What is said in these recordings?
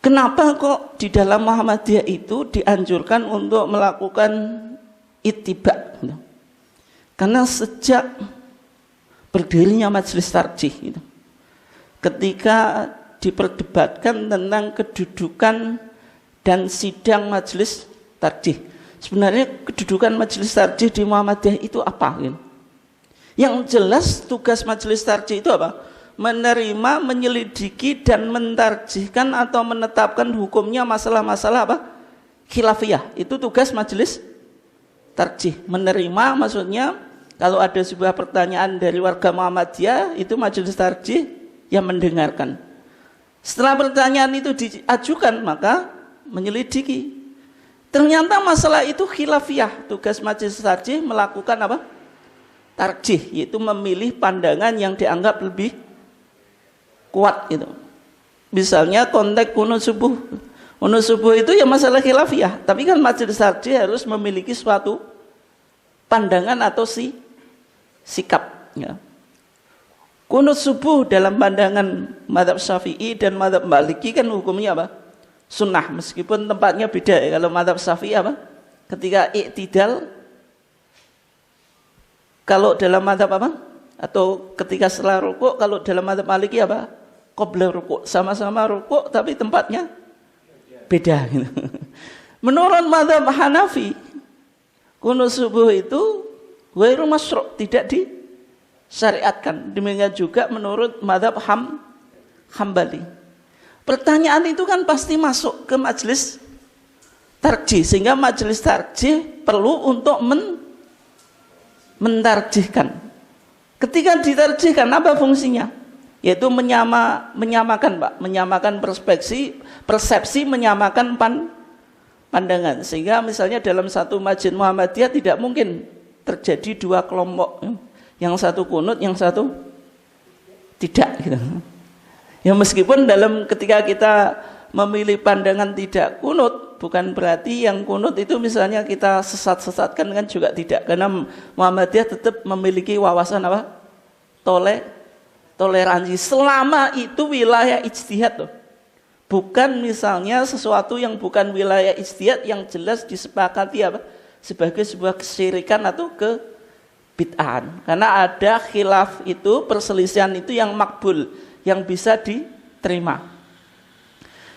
Kenapa kok di dalam Muhammadiyah itu dianjurkan untuk melakukan ittiba? Karena sejak berdirinya majelis tarjih itu, ketika diperdebatkan tentang kedudukan dan sidang majelis tarjih, sebenarnya kedudukan majelis tarjih di Muhammadiyah itu apa? Yang jelas tugas majelis tarjih itu apa? Menerima, menyelidiki dan mentarjihkan atau menetapkan hukumnya masalah-masalah apa? Khilafiyah. Itu tugas majelis tarjih. Menerima maksudnya kalau ada sebuah pertanyaan dari warga Muhammadiyah, itu majelis tarjih yang mendengarkan. Setelah pertanyaan itu diajukan, maka menyelidiki. Ternyata masalah itu khilafiyah. Tugas majelis tarjih melakukan apa? Tarjih, yaitu memilih pandangan yang dianggap lebih kuat gitu. Misalnya konteks kunut subuh. Kunut subuh itu ya masalah khilafiyah, tapi kan majelis tarjih harus memiliki suatu pandangan atau sikap ya. Kunut subuh dalam pandangan mazhab Syafi'i dan mazhab Maliki kan hukumnya apa? Sunnah, meskipun tempatnya beda ya. Kalau mazhab Syafi'i apa? Ketika i'tidal. Kalau dalam mazhab apa? Atau ketika setelah rukuk. Kalau dalam mazhab Maliki apa? Qabla rukuk, sama-sama rukuk tapi tempatnya beda gitu. Menurut mazhab Hanafi, kunut subuh itu ghairu masyru', tidak disyariatkan. Demikian juga menurut mazhab Hambali. Pertanyaan itu kan pasti masuk ke majelis tarjih, sehingga majelis tarjih perlu untuk mentarjihkan. Ketika ditarjihkan, apa fungsinya? Yaitu menyamakan Pak, menyamakan persepsi, menyamakan pandangan. Sehingga misalnya dalam satu masjid Muhammadiyah tidak mungkin terjadi dua kelompok, yang satu kunut, yang satu tidak gitu. Ya meskipun ketika kita memilih pandangan tidak kunut, bukan berarti yang kunut itu misalnya kita sesat-sesatkan kan juga tidak, karena Muhammadiyah tetap memiliki wawasan apa? Toleransi selama itu wilayah ijtihad loh. Bukan misalnya sesuatu yang bukan wilayah ijtihad yang jelas disepakati apa? Sebagai sebuah kesyirikan atau kebid'ahan. Karena ada khilaf itu, perselisihan itu yang makbul, yang bisa diterima.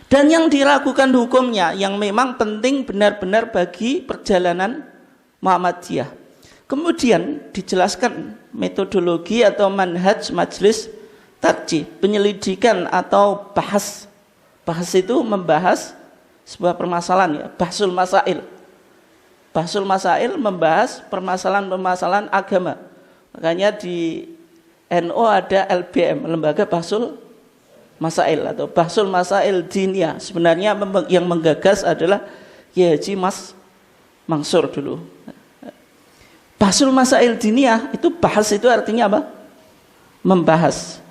Dan yang diragukan hukumnya, yang memang penting benar-benar bagi perjalanan Muhammadiyah. Kemudian dijelaskan metodologi atau manhaj majelis tarjih, penyelidikan atau bahas. Bahas itu membahas sebuah permasalahan ya, bahsul masail. Bahsul masail membahas permasalahan-permasalahan agama. Makanya di NU ada LBM, Lembaga Bahsul Masail atau Bahsul Masail Diniyah. Sebenarnya yang menggagas adalah Kiai Haji Mas Mansur dulu. Bahsul Masail Diniyah itu bahas itu artinya apa? Membahas.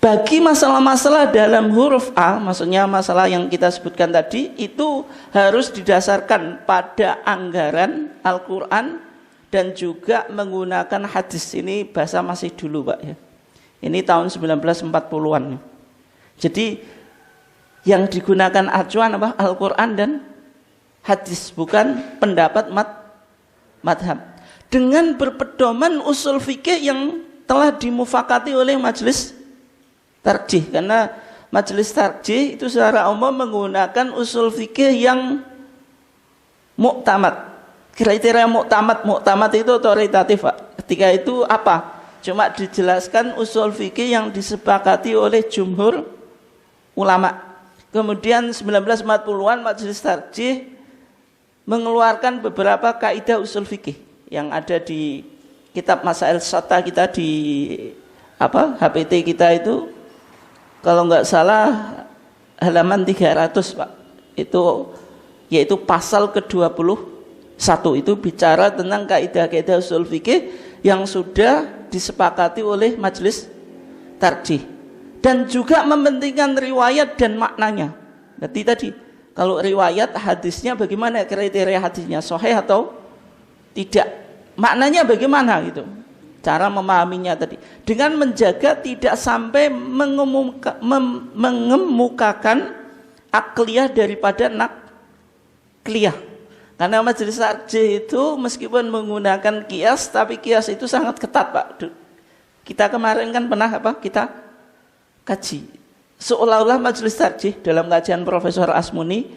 Bagi masalah-masalah dalam huruf A, maksudnya masalah yang kita sebutkan tadi, itu harus didasarkan pada anggaran Al-Quran dan juga menggunakan hadis. Ini bahasa masih dulu Pak ya. Ini tahun 1940-an. Jadi yang digunakan acuan apa? Al-Quran dan hadis, bukan pendapat madhab. Dengan berpedoman usul fikih yang telah dimufakati oleh majelis tarjih, karena majelis tarjih itu secara umum menggunakan usul fikih yang muktamad. Kriteria muktamad itu otoritatif Pak. Ketika itu apa? Cuma dijelaskan usul fikih yang disepakati oleh jumhur ulama. Kemudian 1940-an majelis tarjih mengeluarkan beberapa kaidah usul fikih yang ada di kitab Masail Shatta kita di HPT kita itu, kalau nggak salah halaman 300 Pak, itu yaitu pasal ke-21 itu bicara tentang kaidah-kaidah usul fikih yang sudah disepakati oleh majelis tarjih dan juga mementingkan riwayat dan maknanya. Berarti tadi kalau riwayat hadisnya bagaimana, kriteria hadisnya sahih atau tidak, maknanya bagaimana gitu. cara memahaminya tadi dengan menjaga tidak sampai mengemukakan akliyah daripada nakliyah. Karena majelis tarjih itu meskipun menggunakan kias, tapi kias itu sangat ketat, Pak. Kita kemarin kan pernah kita kaji. Seolah-olah majelis tarjih dalam kajian Profesor Asmuni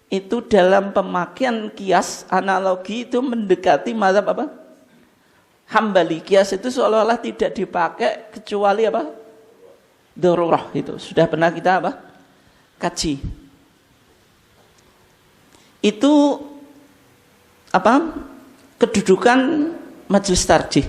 itu dalam pemakaian kias analogi itu mendekati mazhab Hambali. Kias itu seolah-olah tidak dipakai kecuali darurah. Itu sudah pernah kita kaji. Itu kedudukan majelis tarjih.